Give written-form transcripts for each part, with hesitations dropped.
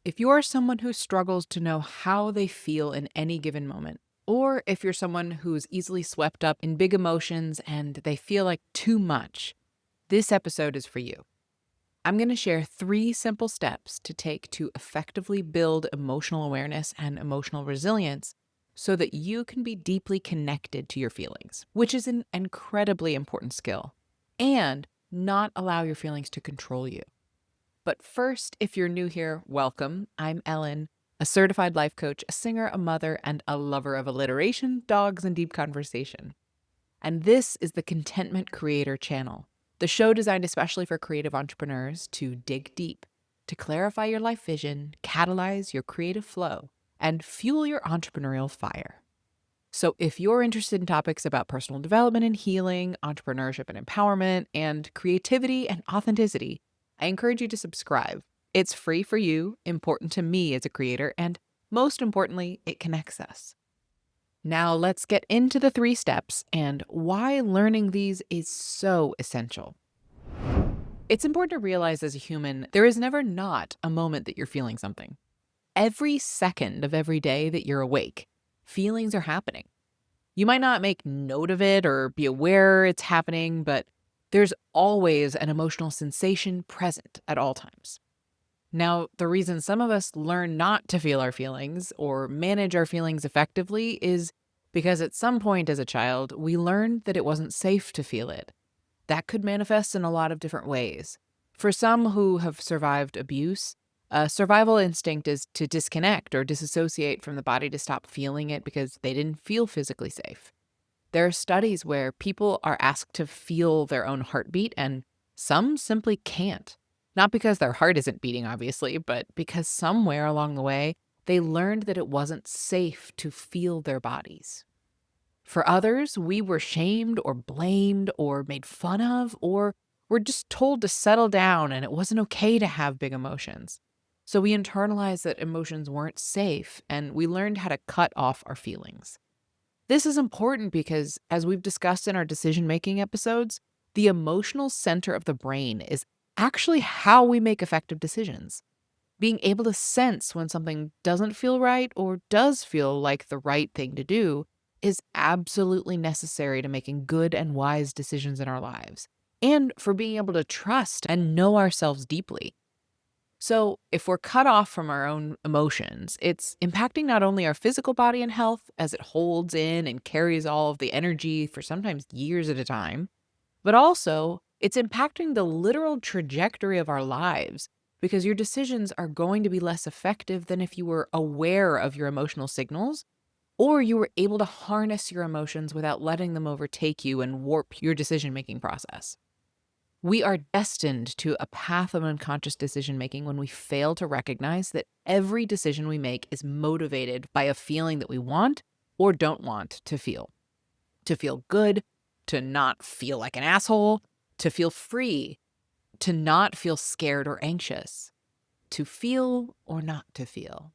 If you're someone who struggles to know how they feel in any given moment, or if you're someone who's easily swept up in big emotions and they feel like too much, this episode is for you. I'm going to share 3 simple steps to take to effectively build emotional awareness and emotional resilience so that you can be deeply connected to your feelings, which is an incredibly important skill, and not allow your feelings to control you. But first, if you're new here, welcome. I'm Ellen, a certified life coach, a singer, a mother, and a lover of alliteration, dogs, and deep conversation. And this is the Contentment Creator channel, the show designed especially for creative entrepreneurs to dig deep, to clarify your life vision, catalyze your creative flow, and fuel your entrepreneurial fire. So, if you're interested in topics about personal development and healing, entrepreneurship and empowerment, and creativity and authenticity, I encourage you to subscribe. It's free for you, important to me as a creator, and most importantly, it connects us. Now, let's get into the 3 steps and why learning these is so essential. It's important to realize as a human, there is never not a moment that you're feeling something. Every second of every day that you're awake, feelings are happening. You might not make note of it or be aware it's happening, but there's always an emotional sensation present at all times. Now, the reason some of us learn not to feel our feelings or manage our feelings effectively is because at some point as a child, we learned that it wasn't safe to feel it. That could manifest in a lot of different ways. For some who have survived abuse, a survival instinct is to disconnect or disassociate from the body to stop feeling it because they didn't feel physically safe. There are studies where people are asked to feel their own heartbeat, and some simply can't. Not because their heart isn't beating, obviously, but because somewhere along the way, they learned that it wasn't safe to feel their bodies. For others, we were shamed or blamed or made fun of, or were just told to settle down and it wasn't okay to have big emotions. So we internalized that emotions weren't safe and we learned how to cut off our feelings. This is important because, as we've discussed in our decision making episodes, the emotional center of the brain is actually how we make effective decisions. Being able to sense when something doesn't feel right or does feel like the right thing to do is absolutely necessary to making good and wise decisions in our lives and for being able to trust and know ourselves deeply. So, if we're cut off from our own emotions, it's impacting not only our physical body and health as it holds in and carries all of the energy for sometimes years at a time, but also it's impacting the literal trajectory of our lives because your decisions are going to be less effective than if you were aware of your emotional signals or you were able to harness your emotions without letting them overtake you and warp your decision making process. We are destined to a path of unconscious decision making when we fail to recognize that every decision we make is motivated by a feeling that we want or don't want to feel. To feel good, to not feel like an asshole, to feel free, to not feel scared or anxious, to feel or not to feel.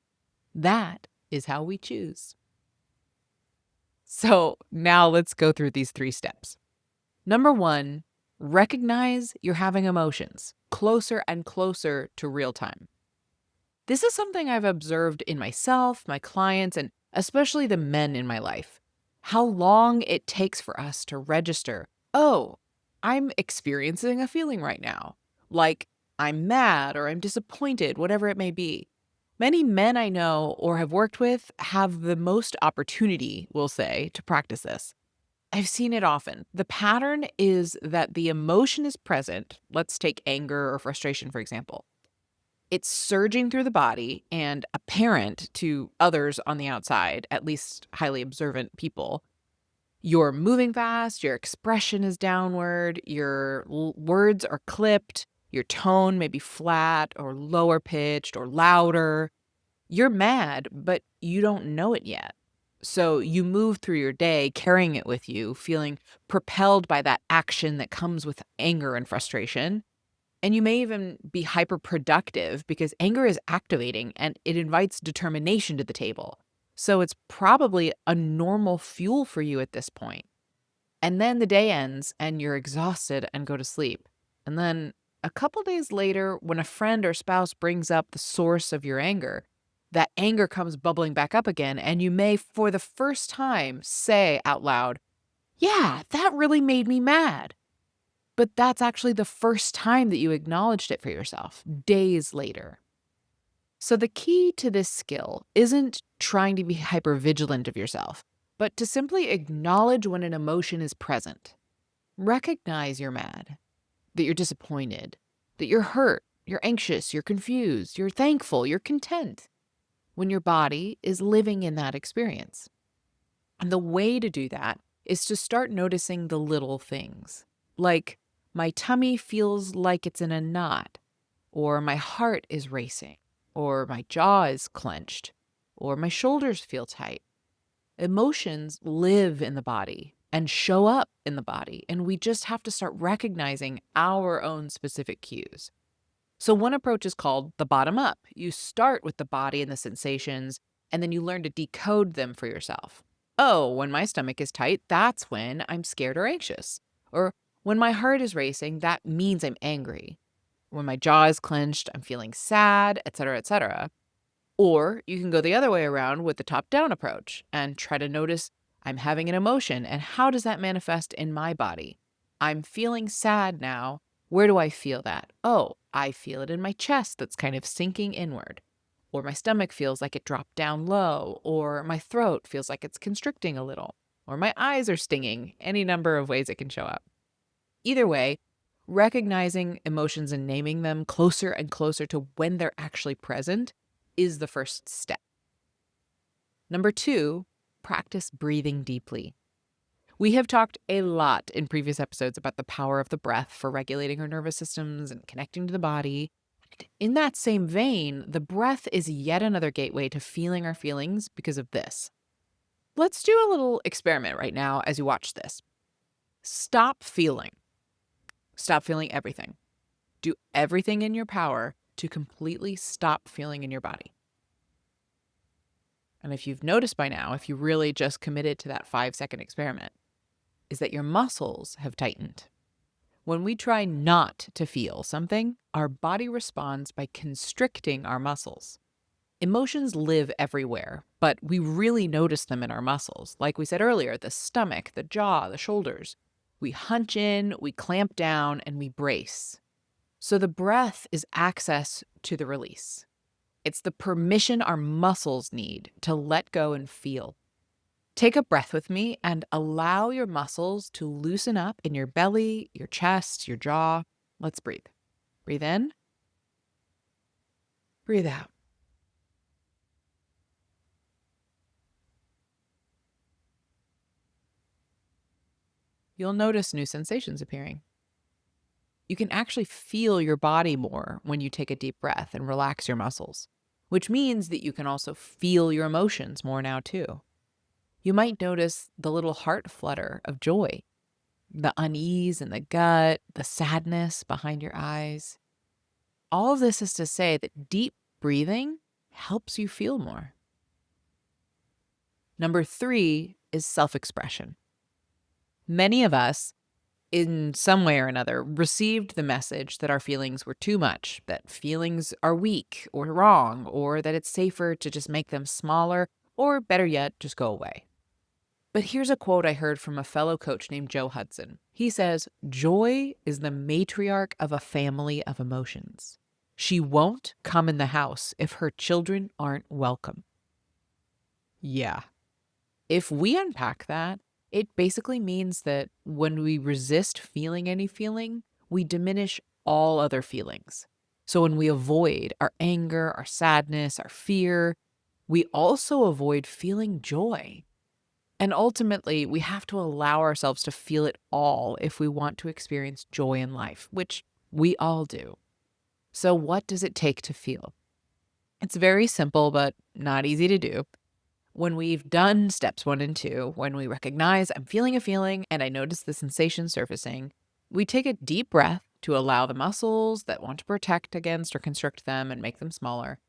That is how we choose. So now let's go through these 3 steps. Number 1, recognize you're having emotions closer and closer to real time. This is something I've observed in myself, my clients, and especially the men in my life. How long it takes for us to register, oh, I'm experiencing a feeling right now. Like I'm mad or I'm disappointed, whatever it may be. Many men I know or have worked with have the most opportunity, we'll say, to practice this. I've seen it often. The pattern is that the emotion is present. Let's take anger or frustration, for example. It's surging through the body and apparent to others on the outside, at least highly observant people. You're moving fast, your expression is downward, your words are clipped, your tone may be flat or lower pitched or louder. You're mad, but you don't know it yet. So you move through your day carrying it with you, feeling propelled by that action that comes with anger and frustration. And you may even be hyper productive because anger is activating and it invites determination to the table. So it's probably a normal fuel for you at this point. And then the day ends and you're exhausted and go to sleep. And then A couple days later, when a friend or spouse brings up the source of your anger, that anger comes bubbling back up again, and you may, for the first time, say out loud, "Yeah, that really made me mad." But that's actually the first time that you acknowledged it for yourself, days later. So the key to this skill isn't trying to be hyper vigilant of yourself, but to simply acknowledge when an emotion is present. Recognize you're mad, that you're disappointed, that you're hurt, you're anxious, you're confused, you're thankful, you're content when your body is living in that experience. And the way to do that is to start noticing the little things, like my tummy feels like it's in a knot, or my heart is racing, or my jaw is clenched, or my shoulders feel tight. Emotions live in the body and show up in the body, and we just have to start recognizing our own specific cues. So, one approach is called the bottom up. You start with the body and the sensations, and then you learn to decode them for yourself. Oh, when my stomach is tight, that's when I'm scared or anxious. Or when my heart is racing, that means I'm angry. When my jaw is clenched, I'm feeling sad, etc., etc. Or you can go the other way around with the top down approach and try to notice I'm having an emotion and how does that manifest in my body? I'm feeling sad now. Where do I feel that? Oh, I feel it in my chest that's kind of sinking inward. Or my stomach feels like it dropped down low. Or my throat feels like it's constricting a little. Or my eyes are stinging. Any number of ways it can show up. Either way, recognizing emotions and naming them closer and closer to when they're actually present is the first step. Number 2, practice breathing deeply. We have talked a lot in previous episodes about the power of the breath for regulating our nervous systems and connecting to the body. In that same vein, the breath is yet another gateway to feeling our feelings because of this. Let's do a little experiment right now as you watch this. Stop feeling. Stop feeling everything. Do everything in your power to completely stop feeling in your body. And if you've noticed by now, if you really just committed to that 5-second experiment, is that your muscles have tightened. When we try not to feel something, our body responds by constricting our muscles. Emotions live everywhere, but we really notice them in our muscles. Like we said earlier, the stomach, the jaw, the shoulders. We hunch in, we clamp down, and we brace. So the breath is access to the release. It's the permission our muscles need to let go and feel. Take a breath with me and allow your muscles to loosen up in your belly, your chest, your jaw. Let's breathe. Breathe in. Breathe out. You'll notice new sensations appearing. You can actually feel your body more when you take a deep breath and relax your muscles, which means that you can also feel your emotions more now too. You might notice the little heart flutter of joy, the unease in the gut, the sadness behind your eyes. All of this is to say that deep breathing helps you feel more. Number 3 is self-expression. Many of us, in some way or another, received the message that our feelings were too much, that feelings are weak or wrong, or that it's safer to just make them smaller, or better yet, just go away. But here's a quote I heard from a fellow coach named Joe Hudson. He says, "Joy is the matriarch of a family of emotions. She won't come in the house if her children aren't welcome." Yeah. If we unpack that, it basically means that when we resist feeling any feeling, we diminish all other feelings. So when we avoid our anger, our sadness, our fear, we also avoid feeling joy. And ultimately, we have to allow ourselves to feel it all if we want to experience joy in life, which we all do. So what does it take to feel? It's very simple, but not easy to do. When we've done steps 1 and 2, when we recognize I'm feeling a feeling and I notice the sensation surfacing, we take a deep breath to allow the muscles that want to protect against or constrict them and make them smaller.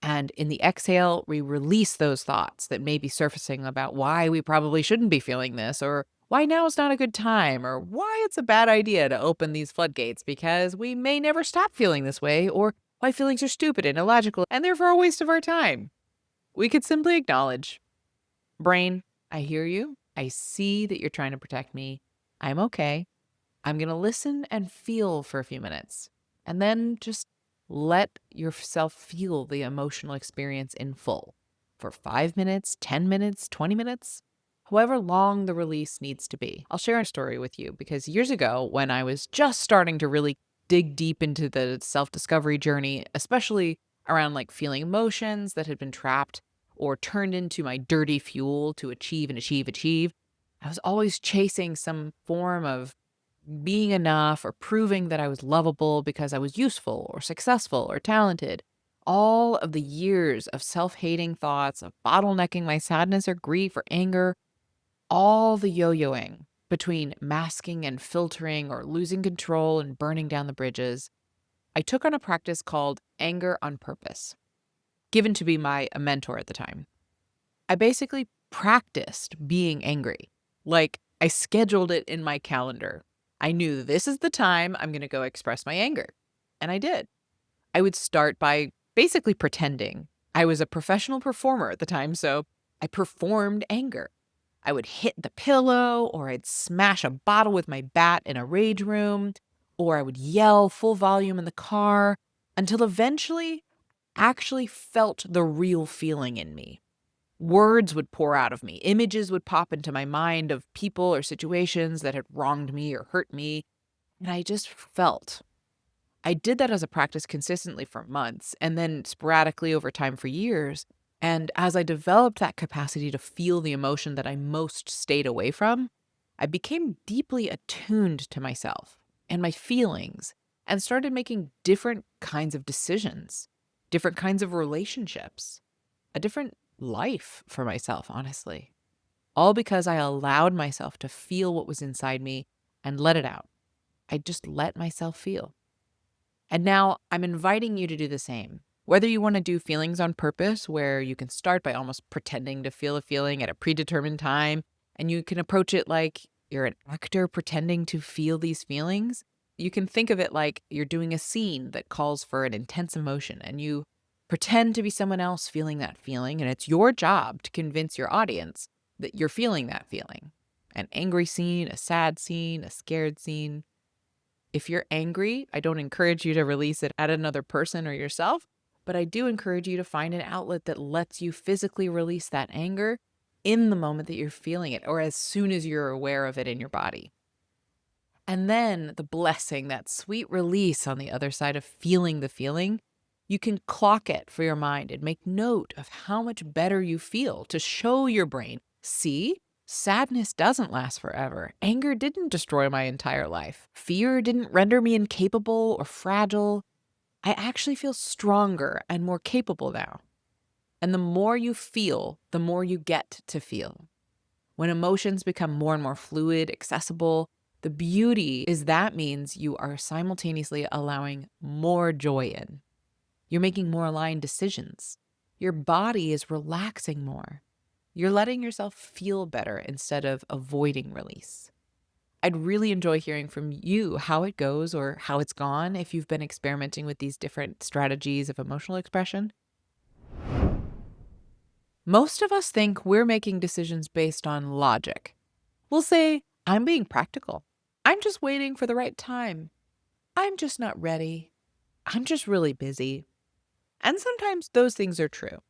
And in the exhale, we release those thoughts that may be surfacing about why we probably shouldn't be feeling this or why now is not a good time, or why it's a bad idea to open these floodgates because we may never stop feeling this way, or why feelings are stupid and illogical and therefore a waste of our time. We could simply acknowledge, brain, I hear you. I see that you're trying to protect me. I'm okay. I'm going to listen and feel for a few minutes. And then just let yourself feel the emotional experience in full for 5 minutes, 10 minutes, 20 minutes, however long the release needs to be. I'll share a story with you because years ago, when I was just starting to really dig deep into the self discovery journey, especially around like feeling emotions that had been trapped or turned into my dirty fuel to achieve and achieve, I was always chasing some form of being enough or proving that I was lovable because I was useful or successful or talented. All of the years of self hating thoughts, of bottlenecking my sadness or grief or anger, all the yo yoing between masking and filtering or losing control and burning down the bridges, I took on a practice called anger on purpose, given to be my a mentor at the time. I basically practiced being angry. Like, I scheduled it in my calendar. I knew this is the time I'm going to go express my anger. And I did. I would start by basically pretending. I was a professional performer at the time, so I performed anger. I would hit the pillow, or I'd smash a bottle with my bat in a rage room, or I would yell full volume in the car until eventually actually felt the real feeling in me. Words would pour out of me. Images would pop into my mind of people or situations that had wronged me or hurt me. And I just felt. I did that as a practice consistently for months and then sporadically over time for years. And as I developed that capacity to feel the emotion that I most stayed away from, I became deeply attuned to myself and my feelings and started making different kinds of decisions, different kinds of relationships, a different life for myself, honestly. All because I allowed myself to feel what was inside me and let it out. I just let myself feel. And now I'm inviting you to do the same. Whether you want to do feelings on purpose, where you can start by almost pretending to feel a feeling at a predetermined time, and you can approach it like you're an actor pretending to feel these feelings. You can think of it like you're doing a scene that calls for an intense emotion, and you pretend to be someone else feeling that feeling, and it's your job to convince your audience that you're feeling that feeling. An angry scene, a sad scene, a scared scene. If you're angry, I don't encourage you to release it at another person or yourself, but I do encourage you to find an outlet that lets you physically release that anger in the moment that you're feeling it, or as soon as you're aware of it in your body. And then the blessing, that sweet release on the other side of feeling the feeling, you can clock it for your mind and make note of how much better you feel to show your brain, see, sadness doesn't last forever. Anger didn't destroy my entire life. Fear didn't render me incapable or fragile. I actually feel stronger and more capable now. And the more you feel, the more you get to feel. When emotions become more and more fluid, accessible, the beauty is that means you are simultaneously allowing more joy in. You're making more aligned decisions. Your body is relaxing more. You're letting yourself feel better instead of avoiding release. I'd really enjoy hearing from you how it goes or how it's gone if you've been experimenting with these different strategies of emotional expression. Most of us think we're making decisions based on logic. We'll say, I'm being practical. I'm just waiting for the right time. I'm just not ready. I'm just really busy. And sometimes those things are true.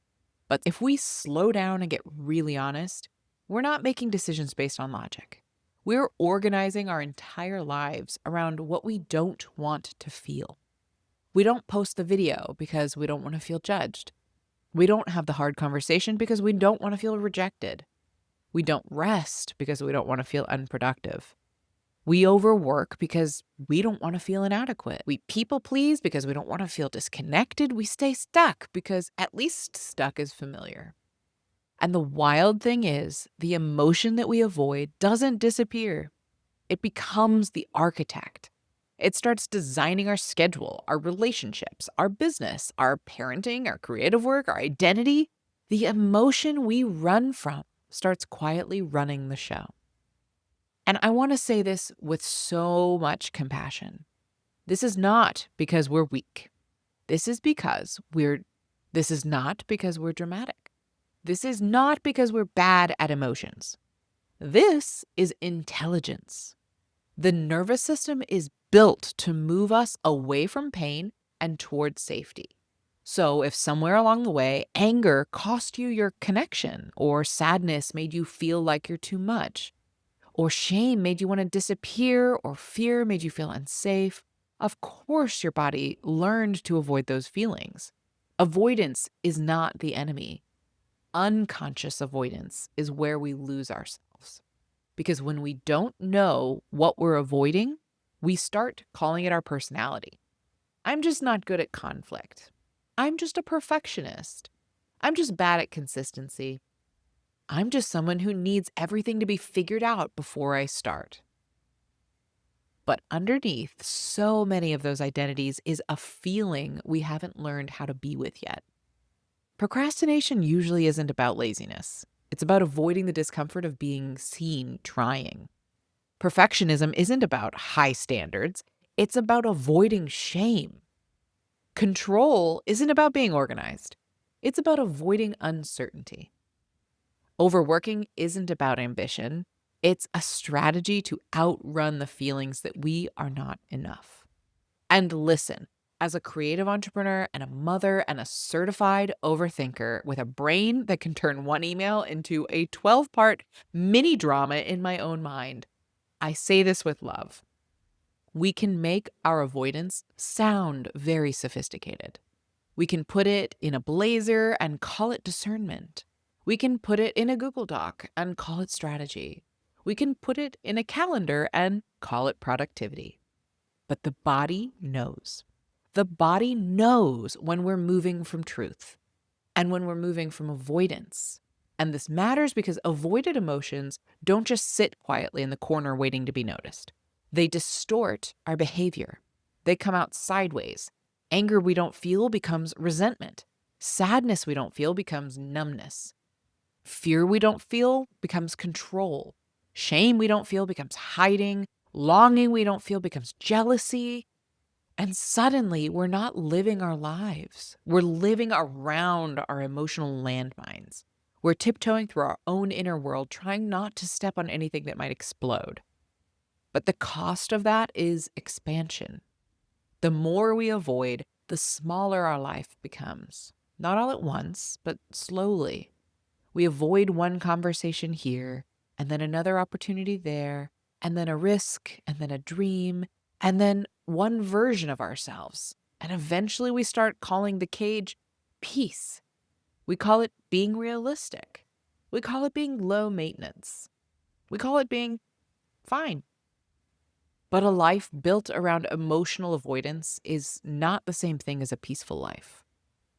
But if we slow down and get really honest, we're not making decisions based on logic. We're organizing our entire lives around what we don't want to feel. We don't post the video because we don't want to feel judged. We don't have the hard conversation because we don't want to feel rejected. We don't rest because we don't want to feel unproductive. We overwork because we don't want to feel inadequate. We people please because we don't want to feel disconnected. We stay stuck because at least stuck is familiar. And the wild thing is, the emotion that we avoid doesn't disappear. It becomes the architect. It starts designing our schedule, our relationships, our business, our parenting, our creative work, our identity. The emotion we run from starts quietly running the show. And I want to say this with so much compassion. This is not because we're weak. This is because we're this is not because we're dramatic. This is not because we're bad at emotions. This is intelligence. The nervous system is built to move us away from pain and towards safety. So, if somewhere along the way anger cost you your connection, or sadness made you feel like you're too much, or shame made you want to disappear, or fear made you feel unsafe, of course your body learned to avoid those feelings. Avoidance is not the enemy. Unconscious avoidance is where we lose ourselves. Because when we don't know what we're avoiding, we start calling it our personality. I'm just not good at conflict. I'm just a perfectionist. I'm just bad at consistency. I'm just someone who needs everything to be figured out before I start. But underneath so many of those identities is a feeling we haven't learned how to be with yet. Procrastination usually isn't about laziness. It's about avoiding the discomfort of being seen trying. Perfectionism isn't about high standards. It's about avoiding shame. Control isn't about being organized. It's about avoiding uncertainty. Overworking isn't about ambition. It's a strategy to outrun the feelings that we are not enough. And listen, as a creative entrepreneur and a mother and a certified overthinker with a brain that can turn one email into a 12-part mini drama in my own mind, I say this with love. We can make our avoidance sound very sophisticated. We can put it in a blazer and call it discernment. We can put it in a Google Doc and call it strategy. We can put it in a calendar and call it productivity. But the body knows. The body knows when we're moving from truth and when we're moving from avoidance. And this matters because avoided emotions don't just sit quietly in the corner waiting to be noticed. They distort our behavior. They come out sideways. Anger we don't feel becomes resentment. Sadness we don't feel becomes numbness. Fear we don't feel becomes control. Shame we don't feel becomes hiding. Longing we don't feel becomes jealousy. And suddenly, we're not living our lives. We're living around our emotional landmines. We're tiptoeing through our own inner world, trying not to step on anything that might explode. But the cost of that is expansion. The more we avoid, the smaller our life becomes. Not all at once, but slowly. We avoid one conversation here, and then another opportunity there, and then a risk, and then a dream, and then one version of ourselves. And eventually we start calling the cage peace. We call it being realistic. We call it being low maintenance. We call it being fine. But a life built around emotional avoidance is not the same thing as a peaceful life.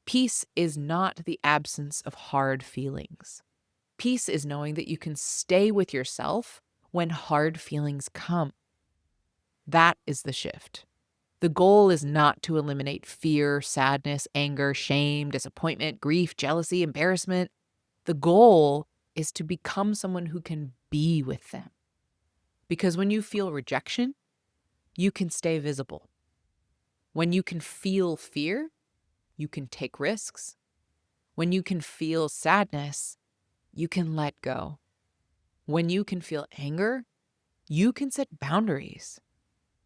Peace is not the absence of hard feelings. Peace is knowing that you can stay with yourself when hard feelings come. That is the shift. The goal is not to eliminate fear, sadness, anger, shame, disappointment, grief, jealousy, embarrassment. The goal is to become someone who can be with them. Because when you feel rejection, you can stay visible. When you can feel fear, you can take risks. When you can feel sadness, you can let go. When you can feel anger, you can set boundaries.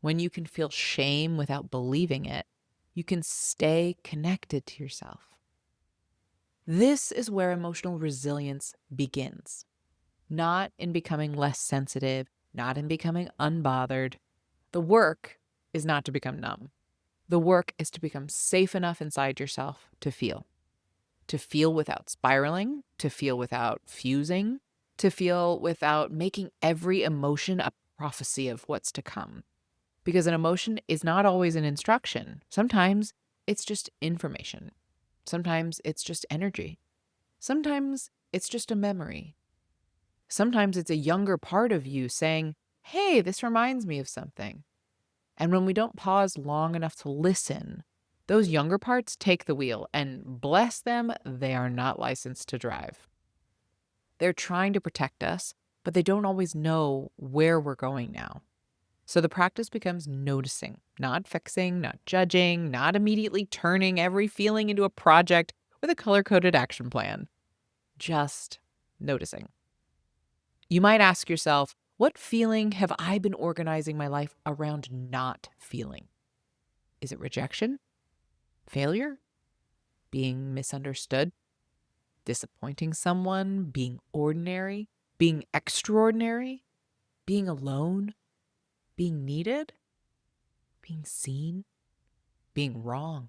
When you can feel shame without believing it, you can stay connected to yourself. This is where emotional resilience begins. Not in becoming less sensitive, not in becoming unbothered. The work is not to become numb. The work is to become safe enough inside yourself to feel. To feel without spiraling, to feel without fusing, to feel without making every emotion a prophecy of what's to come. Because an emotion is not always an instruction. Sometimes it's just information. Sometimes it's just energy. Sometimes it's just a memory. Sometimes it's a younger part of you saying, hey, this reminds me of something. And when we don't pause long enough to listen, those younger parts take the wheel, and bless them, they are not licensed to drive. They're trying to protect us, but they don't always know where we're going now. So the practice becomes noticing, not fixing, not judging, not immediately turning every feeling into a project with a color-coded action plan. Just noticing. You might ask yourself, what feeling have I been organizing my life around not feeling? Is it rejection? Failure? Being misunderstood? Disappointing someone? Being ordinary? Being extraordinary? Being alone? Being needed? Being seen? Being wrong?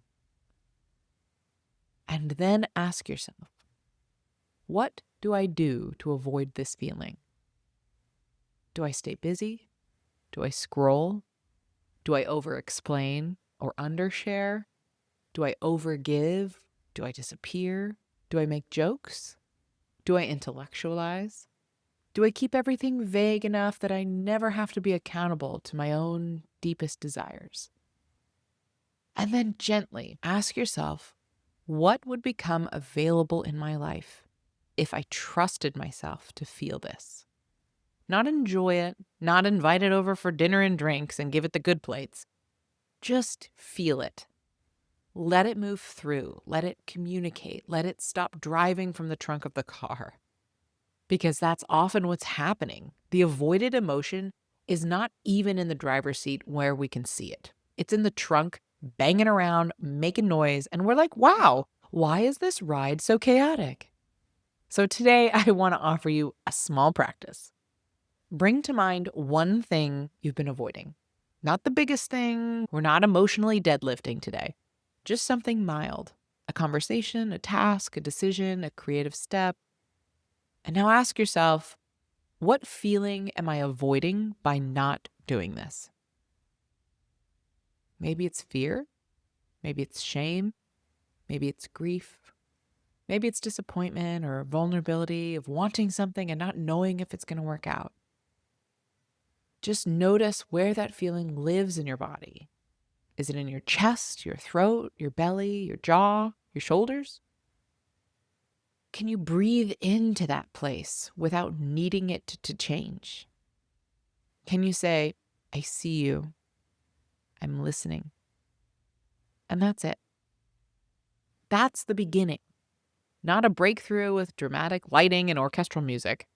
And then ask yourself, what do I do to avoid this feeling? Do I stay busy? Do I scroll? Do I over-explain or undershare? Do I overgive? Do I disappear? Do I make jokes? Do I intellectualize? Do I keep everything vague enough that I never have to be accountable to my own deepest desires? And then gently ask yourself, what would become available in my life if I trusted myself to feel this? Not enjoy it, not invite it over for dinner and drinks and give it the good plates. Just feel it. Let it move through. Let it communicate. Let it stop driving from the trunk of the car. Because that's often what's happening. The avoided emotion is not even in the driver's seat where we can see it. It's in the trunk, banging around, making noise, and we're like, wow, why is this ride so chaotic? So today I want to offer you a small practice. Bring to mind one thing you've been avoiding. Not the biggest thing. We're not emotionally deadlifting today. Just something mild. A conversation, a task, a decision, a creative step. And now ask yourself, what feeling am I avoiding by not doing this? Maybe it's fear. Maybe it's shame. Maybe it's grief. Maybe it's disappointment or vulnerability of wanting something and not knowing if it's going to work out. Just notice where that feeling lives in your body. Is it in your chest, your throat, your belly, your jaw, your shoulders? Can you breathe into that place without needing it to change? Can you say, I see you, I'm listening, and that's it? That's the beginning, not a breakthrough with dramatic lighting and orchestral music,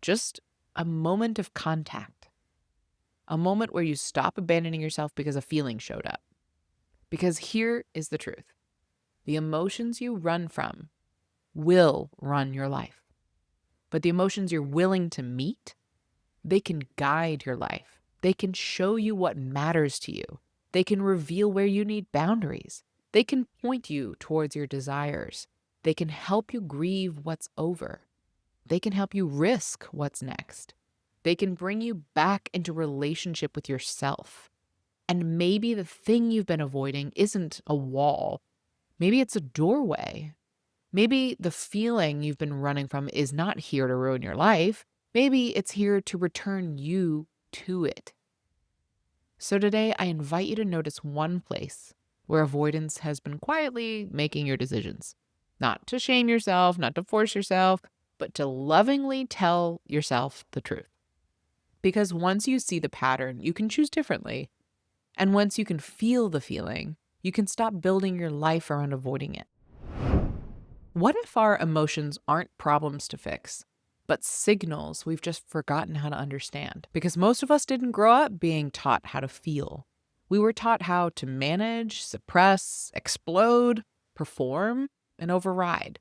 just a moment of contact, a moment where you stop abandoning yourself because a feeling showed up. Because here is the truth. The emotions you run from will run your life. But the emotions you're willing to meet, they can guide your life. They can show you what matters to you. They can reveal where you need boundaries. They can point you towards your desires. They can help you grieve what's over. They can help you risk what's next. They can bring you back into relationship with yourself. And maybe the thing you've been avoiding isn't a wall. Maybe it's a doorway. Maybe the feeling you've been running from is not here to ruin your life. Maybe it's here to return you to it. So today, I invite you to notice one place where avoidance has been quietly making your decisions. Not to shame yourself, not to force yourself, but to lovingly tell yourself the truth. Because once you see the pattern, you can choose differently. And once you can feel the feeling, you can stop building your life around avoiding it. What if our emotions aren't problems to fix, but signals we've just forgotten how to understand? Because most of us didn't grow up being taught how to feel. We were taught how to manage, suppress, explode, perform, and override.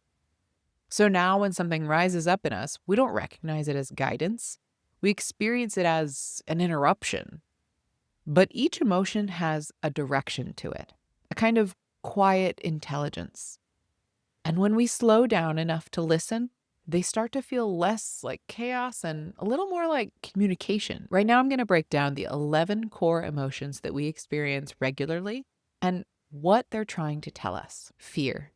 So now when something rises up in us, we don't recognize it as guidance. We experience it as an interruption. But each emotion has a direction to it, a kind of quiet intelligence. And when we slow down enough to listen, they start to feel less like chaos and a little more like communication. Right now, I'm going to break down the 11 core emotions that we experience regularly and what they're trying to tell us. Fear.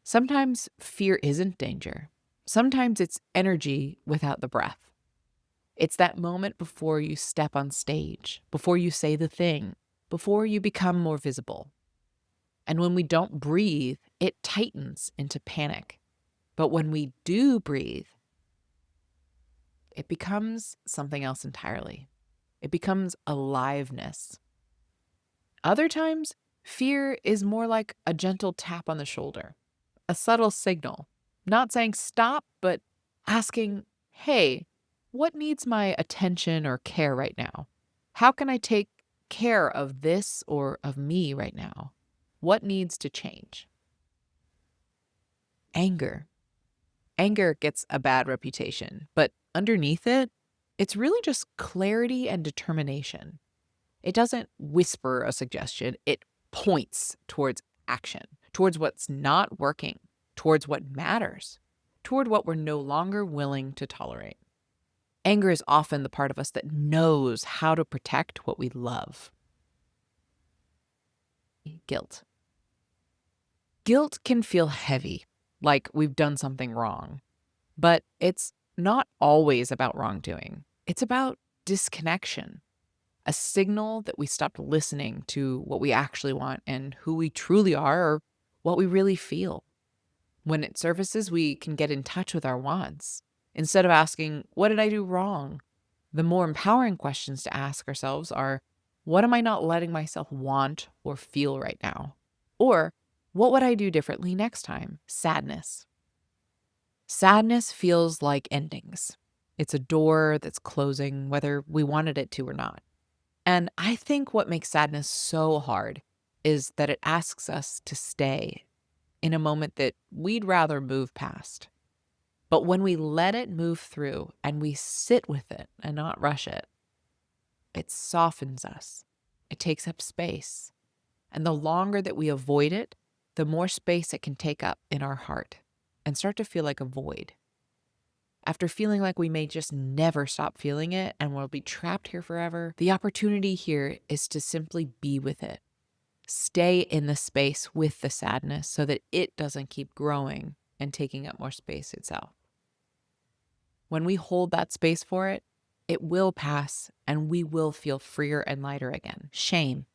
Sometimes fear isn't danger. Sometimes it's energy without the breath. It's that moment before you step on stage, before you say the thing, before you become more visible. And when we don't breathe, it tightens into panic. But when we do breathe, it becomes something else entirely. It becomes aliveness. Other times, fear is more like a gentle tap on the shoulder, a subtle signal, not saying stop, but asking, hey, what needs my attention or care right now? How can I take care of this or of me right now? What needs to change? Anger. Anger gets a bad reputation, but underneath it, it's really just clarity and determination. It doesn't whisper a suggestion, it points towards action, towards what's not working, towards what matters, toward what we're no longer willing to tolerate. Anger is often the part of us that knows how to protect what we love. Guilt. Guilt can feel heavy, like we've done something wrong, but it's not always about wrongdoing. It's about disconnection, a signal that we stopped listening to what we actually want and who we truly are or what we really feel. When it surfaces, we can get in touch with our wants. Instead of asking, what did I do wrong? The more empowering questions to ask ourselves are, what am I not letting myself want or feel right now? Or, what would I do differently next time? Sadness. Sadness feels like endings. It's a door that's closing, whether we wanted it to or not. And I think what makes sadness so hard is that it asks us to stay in a moment that we'd rather move past. But when we let it move through and we sit with it and not rush it, it softens us. It takes up space. And the longer that we avoid it, the more space it can take up in our heart and start to feel like a void. After feeling like we may just never stop feeling it and we'll be trapped here forever, the opportunity here is to simply be with it. Stay in the space with the sadness so that it doesn't keep growing and taking up more space itself. When we hold that space for it, it will pass and we will feel freer and lighter again. Shame.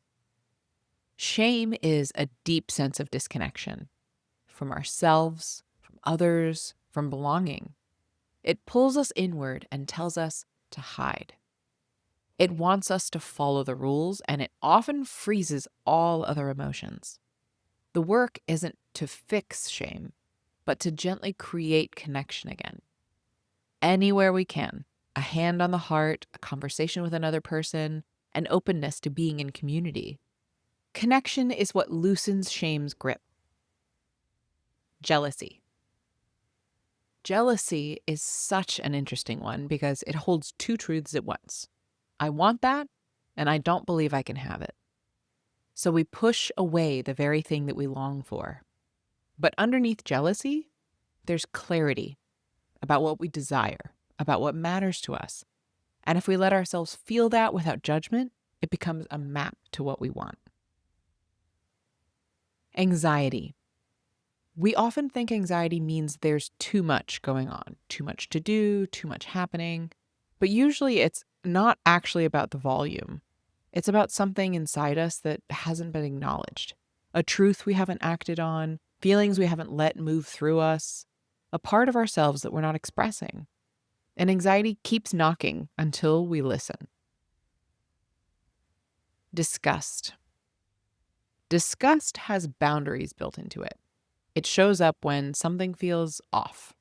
Shame is a deep sense of disconnection from ourselves, from others, from belonging. It pulls us inward and tells us to hide. It wants us to follow the rules, and it often freezes all other emotions. The work isn't to fix shame, but to gently create connection again. Anywhere we can, a hand on the heart, a conversation with another person, an openness to being in community. Connection is what loosens shame's grip. Jealousy. Jealousy is such an interesting one because it holds two truths at once. I want that, and I don't believe I can have it. So we push away the very thing that we long for. But underneath jealousy, there's clarity about what we desire, about what matters to us. And if we let ourselves feel that without judgment, it becomes a map to what we want. Anxiety. We often think anxiety means there's too much going on, too much to do, too much happening. But usually it's not actually about the volume. It's about something inside us that hasn't been acknowledged, a truth we haven't acted on, feelings we haven't let move through us, a part of ourselves that we're not expressing. And anxiety keeps knocking until we listen. Disgust. Disgust has boundaries built into it. It shows up when something feels off,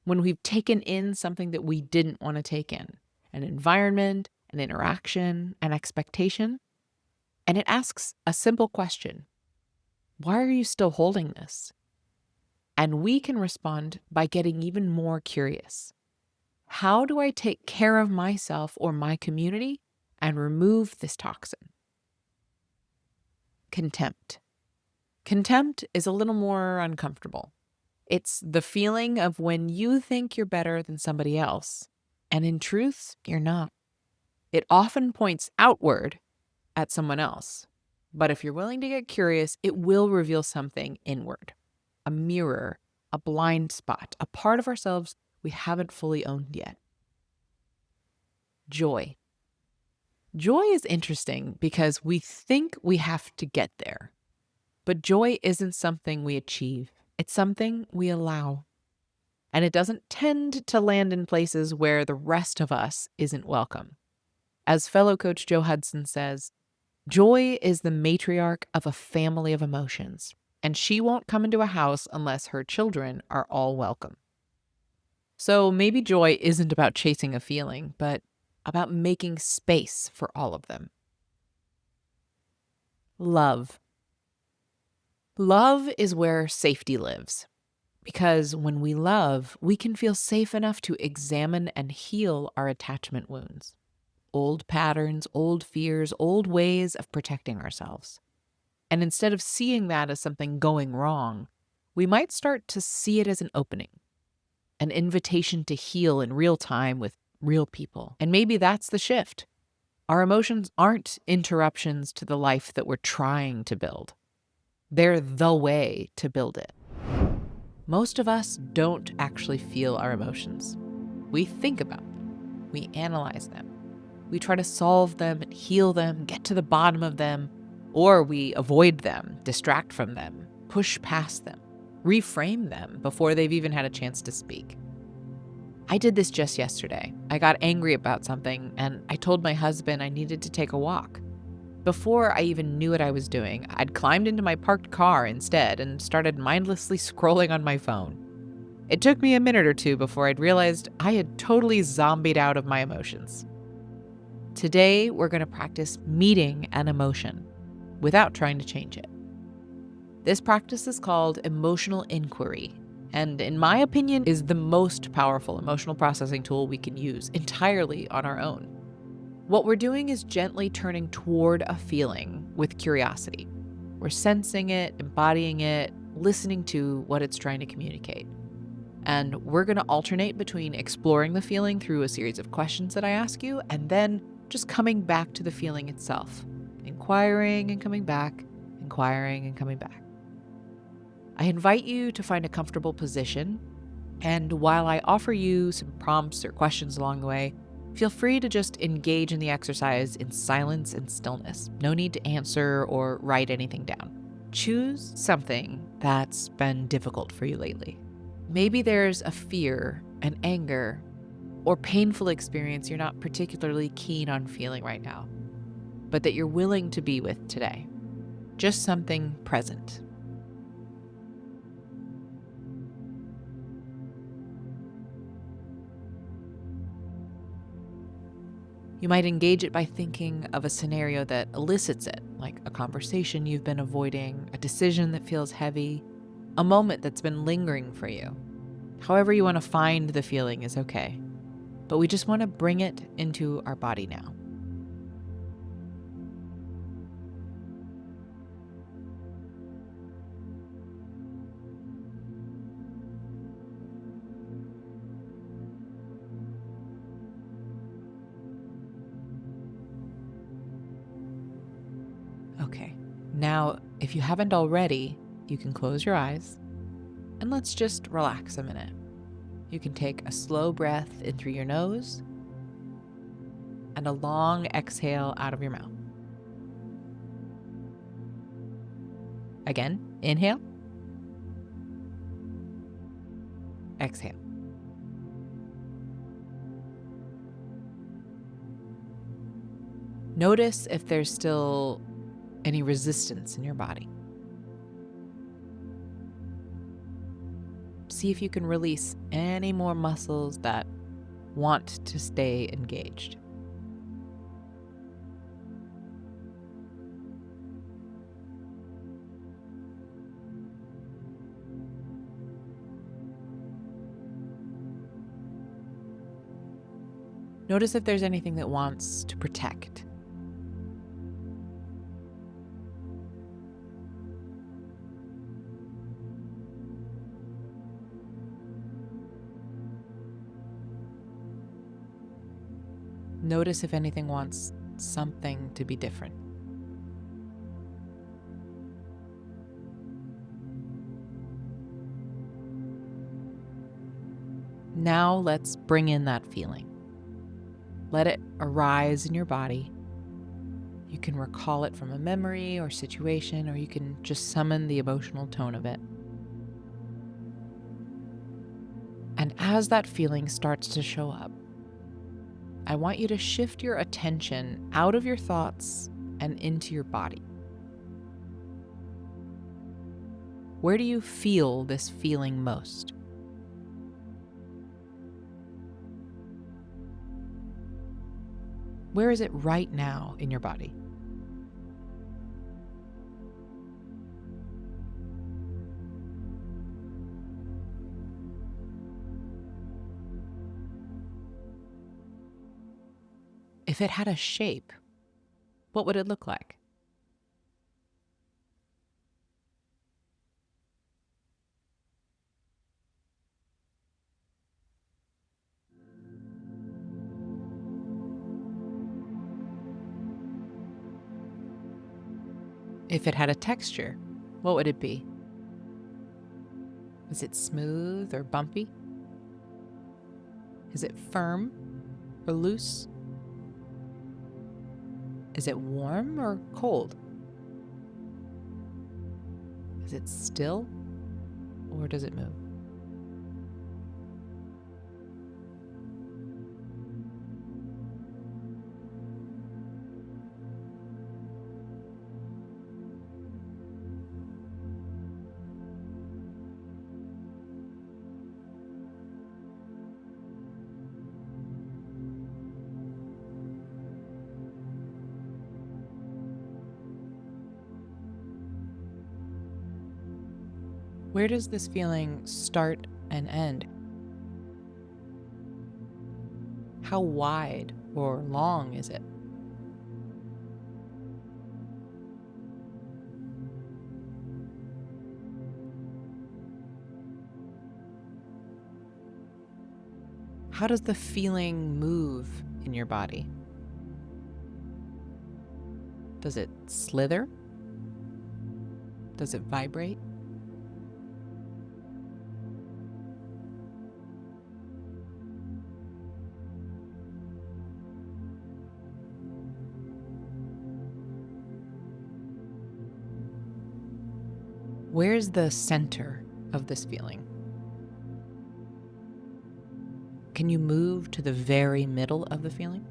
when we've taken in something that we didn't want to take in, an environment, an interaction, an expectation. And it asks a simple question: why are you still holding this? And we can respond by getting even more curious. How do I take care of myself or my community and remove this toxin? Contempt. Contempt is a little more uncomfortable. It's the feeling of when you think you're better than somebody else, and in truth, you're not. It often points outward at someone else. But if you're willing to get curious, it will reveal something inward, a mirror, a blind spot, a part of ourselves we haven't fully owned yet. Joy. Joy is interesting because we think we have to get there. But joy isn't something we achieve. It's something we allow. and it doesn't tend to land in places where the rest of us isn't welcome. As fellow coach Joe Hudson says, joy is the matriarch of a family of emotions, and she won't come into a house unless her children are all welcome. So maybe joy isn't about chasing a feeling, but about making space for all of them. Love. Love is where safety lives. Because when we love, we can feel safe enough to examine and heal our attachment wounds. Old patterns, old fears, old ways of protecting ourselves. And instead of seeing that as something going wrong, we might start to see it as an opening, an invitation to heal in real time with real people. And maybe that's the shift. Our emotions aren't interruptions to the life that we're trying to build. They're the way to build it. Most of us don't actually feel our emotions. We think about them. We analyze them. We try to solve them and heal them, get to the bottom of them, or we avoid them, distract from them, push past them, reframe them before they've even had a chance to speak. I did this just yesterday. I got angry about something, and I told my husband I needed to take a walk. Before I even knew what I was doing, I'd climbed into my parked car instead and started mindlessly scrolling on my phone. It took me a minute or two before I'd realized I had totally zombied out of my emotions. Today, we're going to practice meeting an emotion without trying to change it. This practice is called emotional inquiry, and in my opinion, is the most powerful emotional processing tool we can use entirely on our own. What we're doing is gently turning toward a feeling with curiosity. We're sensing it, embodying it, listening to what it's trying to communicate. And we're going to alternate between exploring the feeling through a series of questions that I ask you, and then just coming back to the feeling itself, inquiring and coming back, inquiring and coming back. I invite you to find a comfortable position, and while I offer you some prompts or questions along the way, feel free to just engage in the exercise in silence and stillness. No need to answer or write anything down. Choose something that's been difficult for you lately. Maybe there's a fear, an anger, or painful experience you're not particularly keen on feeling right now, but that you're willing to be with today. Just something present. You might engage it by thinking of a scenario that elicits it, like a conversation you've been avoiding, a decision that feels heavy, a moment that's been lingering for you. However you want to find the feeling is okay, but we just want to bring it into our body now. Okay, now if you haven't already, you can close your eyes and let's just relax a minute. You can take a slow breath in through your nose and a long exhale out of your mouth. Again, inhale, exhale. Notice if there's still any resistance in your body. See if you can release any more muscles that want to stay engaged. Notice if there's anything that wants to protect. Notice if anything wants something to be different. Now let's bring in that feeling. Let it arise in your body. You can recall it from a memory or situation, or you can just summon the emotional tone of it. And And as that feeling starts to show up, I want you to shift your attention out of your thoughts and into your body. Where do you feel this feeling most? Where is it right now in your body? If it had a shape, what would it look like? If it had a texture, what would it be? Is it smooth or bumpy? Is it firm or loose? Is it warm or cold? Is it still or does it move? Where does this feeling start and end? How wide or long is it? How does the feeling move in your body? Does it slither? Does it vibrate? Where's the center of this feeling? Can you move to the very middle of the feeling?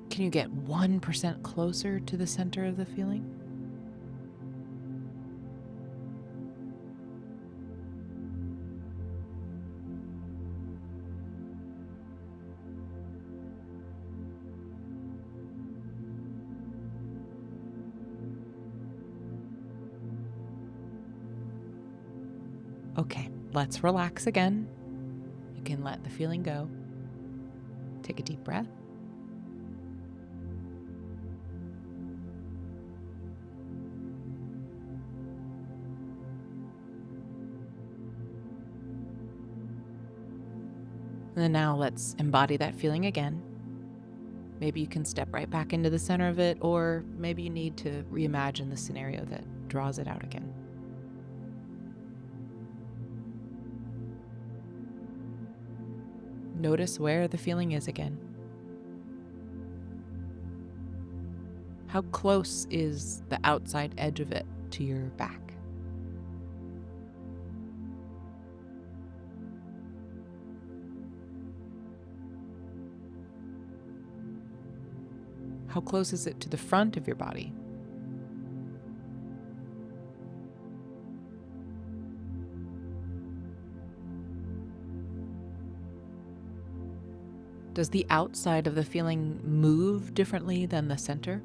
Can you get 1% closer to the center of the feeling? Okay, let's relax again. You can let the feeling go. Take a deep breath. And then now let's embody that feeling again. Maybe you can step right back into the center of it, or maybe you need to reimagine the scenario that draws it out again. Notice where the feeling is again. How close is the outside edge of it to your back? How close is it to the front of your body? Does the outside of the feeling move differently than the center?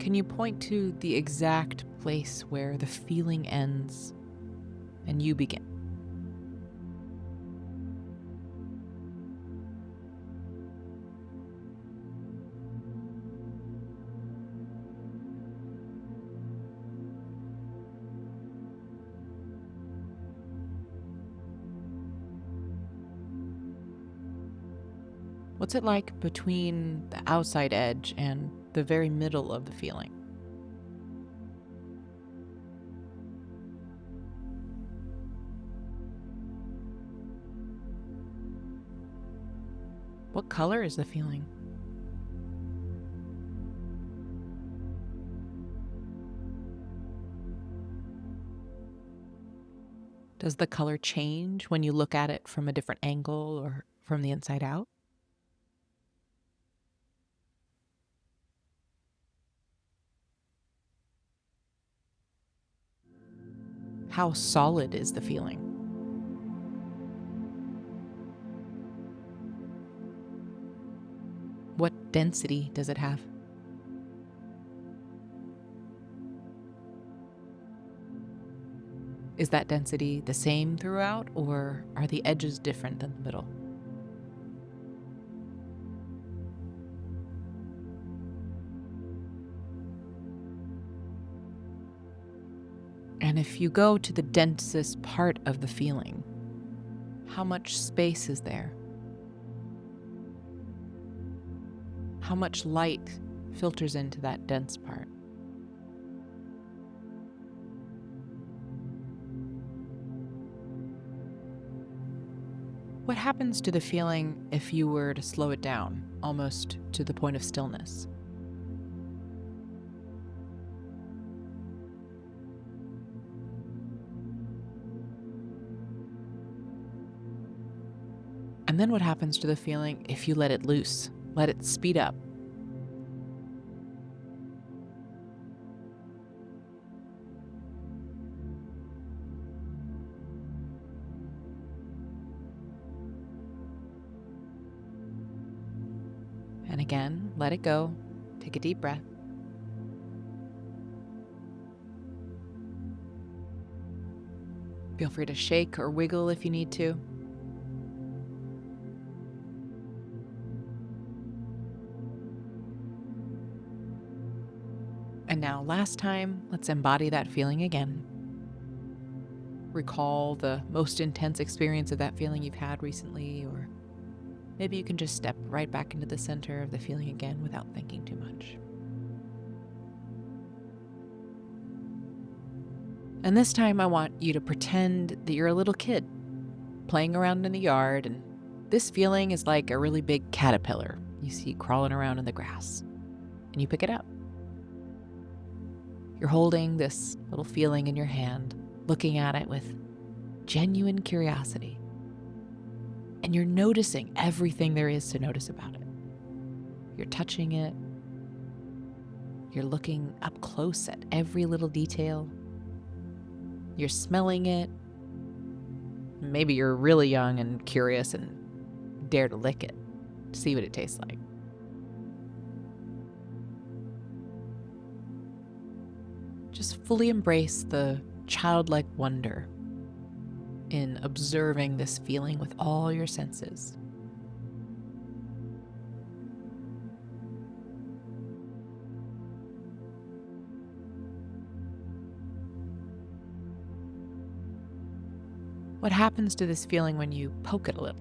Can you point to the exact place where the feeling ends and you begin? What's it like between the outside edge and the very middle of the feeling? What color is the feeling? Does the color change when you look at it from a different angle or from the inside out? How solid is the feeling? What density does it have? Is that density the same throughout, or are the edges different than the middle? And if you go to the densest part of the feeling, how much space is there? How much light filters into that dense part? What happens to the feeling if you were to slow it down, almost to the point of stillness? And then what happens to the feeling if you let it loose, let it speed up? And again, let it go. Take a deep breath. Feel free to shake or wiggle if you need to. And now, last time, let's embody that feeling again. Recall the most intense experience of that feeling you've had recently, or maybe you can just step right back into the center of the feeling again without thinking too much. And this time, I want you to pretend that you're a little kid playing around in the yard, and this feeling is like a really big caterpillar you see crawling around in the grass, and you pick it up. You're holding this little feeling in your hand, looking at it with genuine curiosity, and you're noticing everything there is to notice about it. You're touching it, you're looking up close at every little detail, you're smelling it. Maybe you're really young and curious and dare to lick it, see what it tastes like. Just fully embrace the childlike wonder in observing this feeling with all your senses. What happens to this feeling when you poke it a little?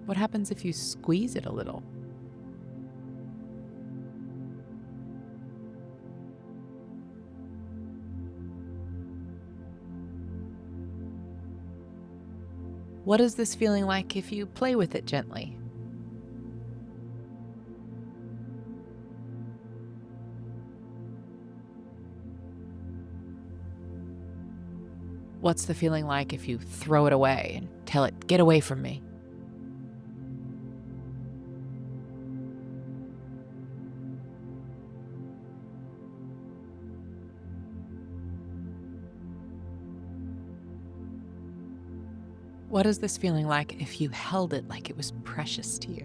What happens if you squeeze it a little? What is this feeling like if you play with it gently? What's the feeling like if you throw it away and tell it, "Get away from me"? What is this feeling like if you held it like it was precious to you?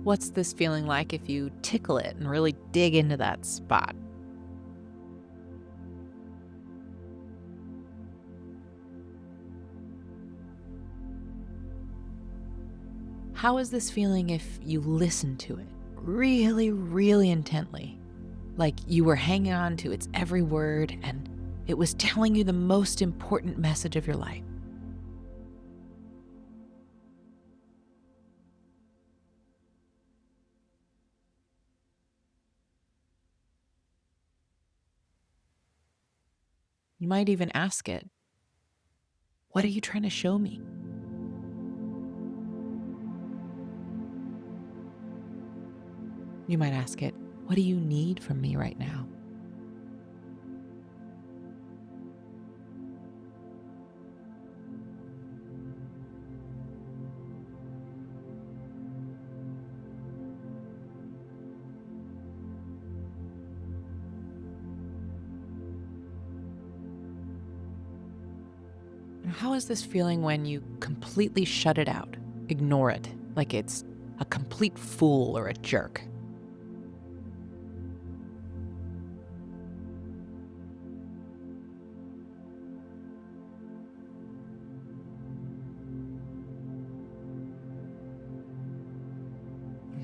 What's this feeling like if you tickle it and really dig into that spot? How is this feeling if you listen to it really, really intently? Like you were hanging on to its every word and it was telling you the most important message of your life. You might even ask it, "What are you trying to show me?" You might ask it, "What do you need from me right now?" How is this feeling when you completely shut it out, ignore it, like it's a complete fool or a jerk?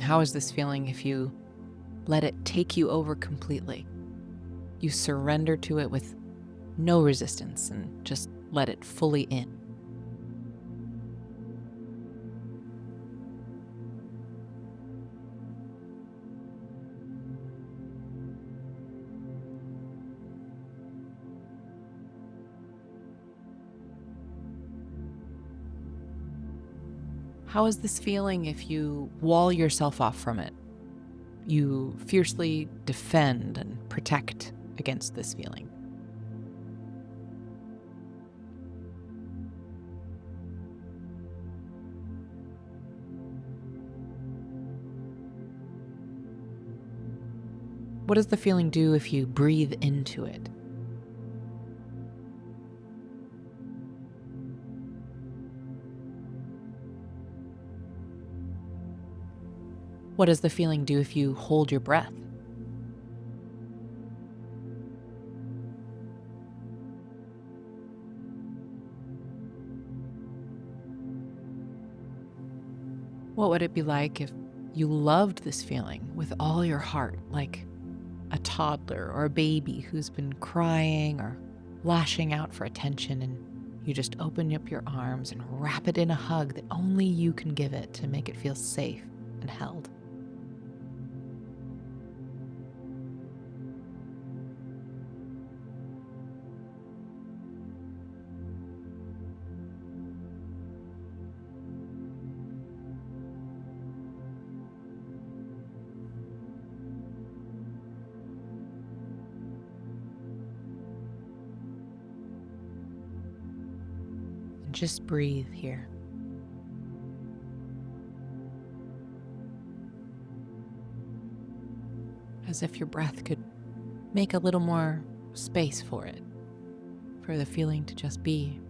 How is this feeling if you let it take you over completely? You surrender to it with no resistance and just let it fully in. How is this feeling if you wall yourself off from it? You fiercely defend and protect against this feeling. What does the feeling do if you breathe into it? What does the feeling do if you hold your breath? What would it be like if you loved this feeling with all your heart, like a toddler or a baby who's been crying or lashing out for attention, and you just open up your arms and wrap it in a hug that only you can give it to make it feel safe and held? And just breathe here. As if your breath could make a little more space for it, for the feeling to just be.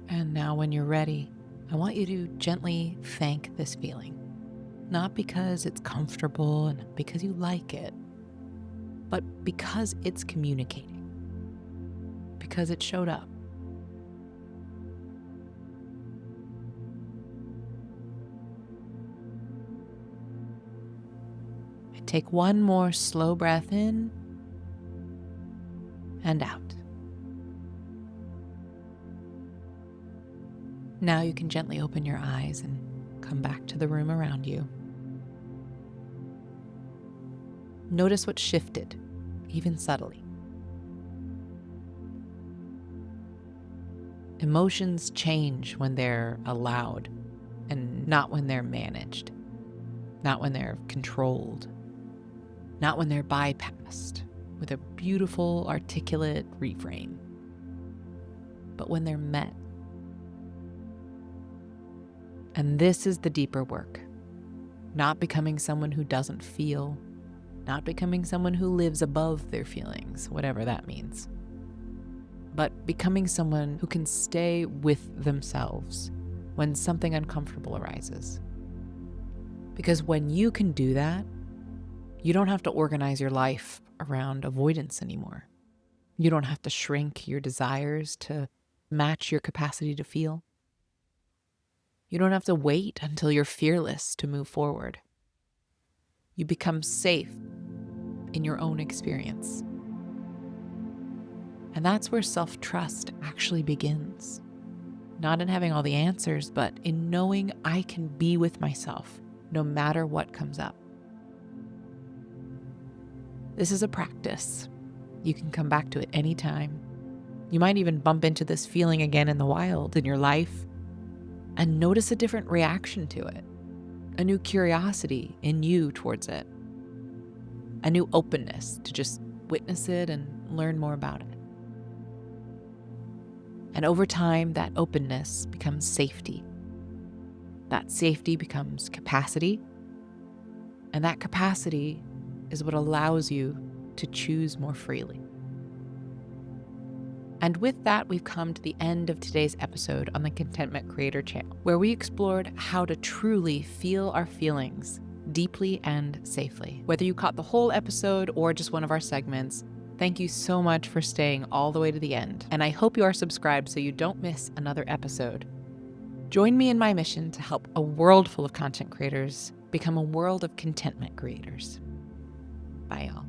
And now, when you're ready, I want you to gently thank this feeling. Not because it's comfortable and because you like it, but because it's communicating, because it showed up. Take one more slow breath in and out. Now you can gently open your eyes and come back to the room around you. Notice what shifted, even subtly. Emotions change when they're allowed and not when they're managed, not when they're controlled, not when they're bypassed with a beautiful, articulate refrain, but when they're met. And this is the deeper work. Not becoming someone who doesn't feel, not becoming someone who lives above their feelings, whatever that means, but becoming someone who can stay with themselves when something uncomfortable arises. Because when you can do that, You don't have to organize your life around avoidance anymore. You don't have to shrink your desires to match your capacity to feel. You don't have to wait until you're fearless to move forward. You become safe in your own experience. And that's where self-trust actually begins. Not in having all the answers, but in knowing I can be with myself no matter what comes up. This is a practice. You can come back to it anytime. You might even bump into this feeling again in the wild in your life and notice a different reaction to it, a new curiosity in you towards it, a new openness to just witness it and learn more about it. And over time, that openness becomes safety. That safety becomes capacity. And that capacity is what allows you to choose more freely. And with that, we've come to the end of today's episode on the Contentment Creator channel, where we explored how to truly feel our feelings deeply and safely. Whether you caught the whole episode or just one of our segments, thank you so much for staying all the way to the end. And I hope you are subscribed so you don't miss another episode. Join me in my mission to help a world full of content creators become a world of contentment creators. Bye, y'all.